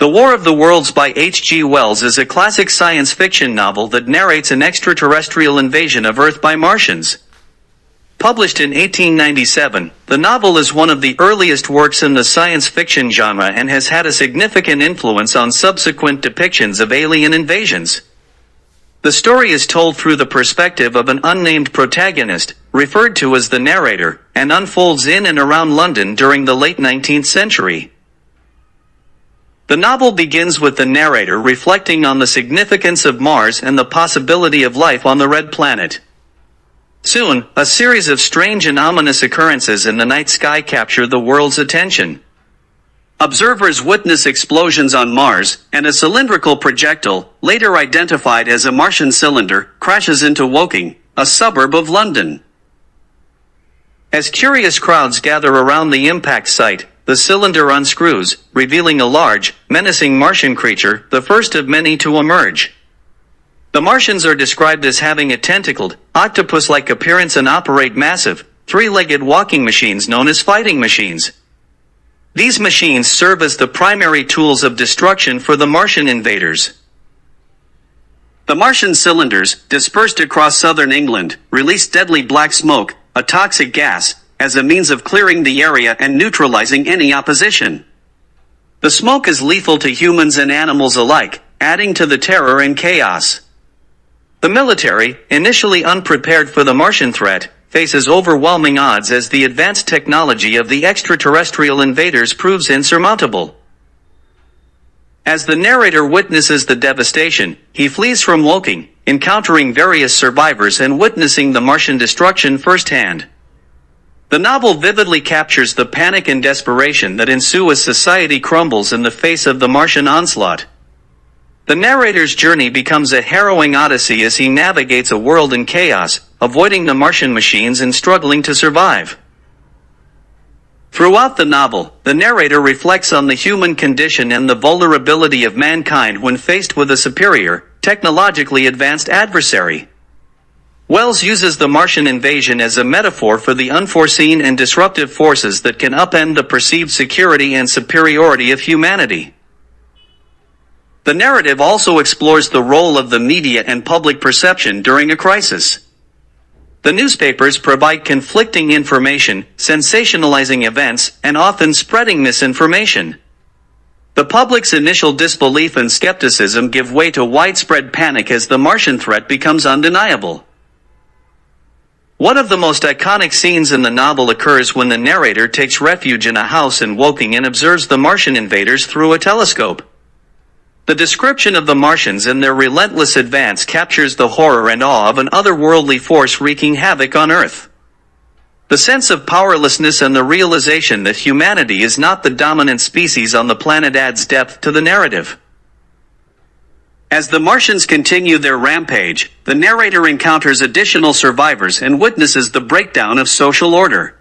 The War of the Worlds by H.G. Wells is a classic science fiction novel that narrates an extraterrestrial invasion of Earth by Martians. Published in 1897, the novel is one of the earliest works in the science fiction genre and has had a significant influence on subsequent depictions of alien invasions. The story is told through the perspective of an unnamed protagonist, referred to as the narrator, and unfolds in and around London during the late 19th century. The novel begins with the narrator reflecting on the significance of Mars and the possibility of life on the Red Planet. Soon, a series of strange and ominous occurrences in the night sky capture the world's attention. Observers witness explosions on Mars, and a cylindrical projectile, later identified as a Martian cylinder, crashes into Woking, a suburb of London. As curious crowds gather around the impact site, the cylinder unscrews, revealing a large, menacing Martian creature, the first of many to emerge. The Martians are described as having a tentacled, octopus-like appearance and operate massive, three-legged walking machines known as fighting machines. These machines serve as the primary tools of destruction for the Martian invaders. The Martian cylinders, dispersed across southern England, release deadly black smoke, a toxic gas, as a means of clearing the area and neutralizing any opposition. The smoke is lethal to humans and animals alike, adding to the terror and chaos. The military, initially unprepared for the Martian threat, faces overwhelming odds as the advanced technology of the extraterrestrial invaders proves insurmountable. As the narrator witnesses the devastation, he flees from Woking, encountering various survivors and witnessing the Martian destruction firsthand. The novel vividly captures the panic and desperation that ensue as society crumbles in the face of the Martian onslaught. The narrator's journey becomes a harrowing odyssey as he navigates a world in chaos, avoiding the Martian machines and struggling to survive. Throughout the novel, the narrator reflects on the human condition and the vulnerability of mankind when faced with a superior, technologically advanced adversary. Wells uses the Martian invasion as a metaphor for the unforeseen and disruptive forces that can upend the perceived security and superiority of humanity. The narrative also explores the role of the media and public perception during a crisis. The newspapers provide conflicting information, sensationalizing events, and often spreading misinformation. The public's initial disbelief and skepticism give way to widespread panic as the Martian threat becomes undeniable. One of the most iconic scenes in the novel occurs when the narrator takes refuge in a house in Woking and observes the Martian invaders through a telescope. The description of the Martians and their relentless advance captures the horror and awe of an otherworldly force wreaking havoc on Earth. The sense of powerlessness and the realization that humanity is not the dominant species on the planet adds depth to the narrative. As the Martians continue their rampage, the narrator encounters additional survivors and witnesses the breakdown of social order.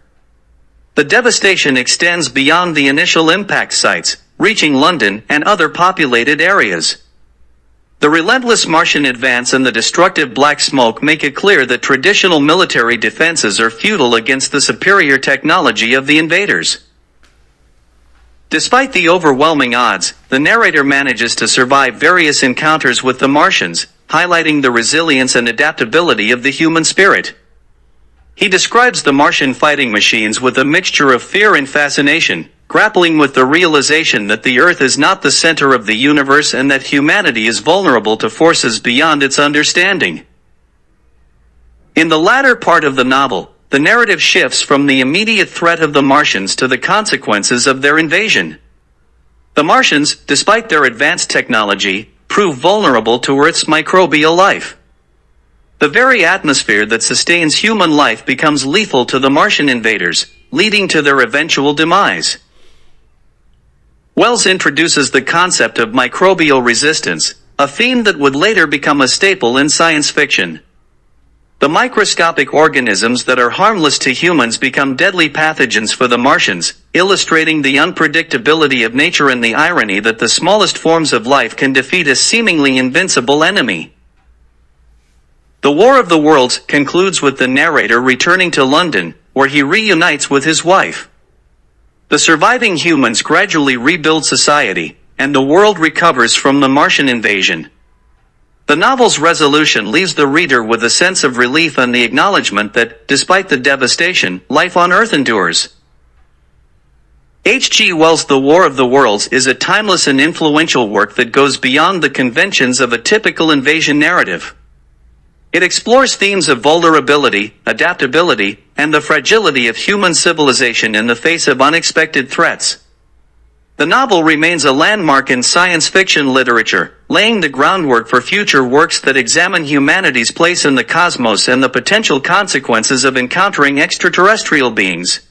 The devastation extends beyond the initial impact sites, reaching London and other populated areas. The relentless Martian advance and the destructive black smoke make it clear that traditional military defenses are futile against the superior technology of the invaders. Despite the overwhelming odds, the narrator manages to survive various encounters with the Martians, highlighting the resilience and adaptability of the human spirit. He describes the Martian fighting machines with a mixture of fear and fascination, grappling with the realization that the Earth is not the center of the universe and that humanity is vulnerable to forces beyond its understanding. In the latter part of the novel, the narrative shifts from the immediate threat of the Martians to the consequences of their invasion. The Martians, despite their advanced technology, prove vulnerable to Earth's microbial life. The very atmosphere that sustains human life becomes lethal to the Martian invaders, leading to their eventual demise. Wells introduces the concept of microbial resistance, a theme that would later become a staple in science fiction. The microscopic organisms that are harmless to humans become deadly pathogens for the Martians, illustrating the unpredictability of nature and the irony that the smallest forms of life can defeat a seemingly invincible enemy. The War of the Worlds concludes with the narrator returning to London, where he reunites with his wife. The surviving humans gradually rebuild society, and the world recovers from the Martian invasion. The novel's resolution leaves the reader with a sense of relief and the acknowledgement that, despite the devastation, life on Earth endures. H.G. Wells' The War of the Worlds is a timeless and influential work that goes beyond the conventions of a typical invasion narrative. It explores themes of vulnerability, adaptability, and the fragility of human civilization in the face of unexpected threats. The novel remains a landmark in science fiction literature, laying the groundwork for future works that examine humanity's place in the cosmos and the potential consequences of encountering extraterrestrial beings.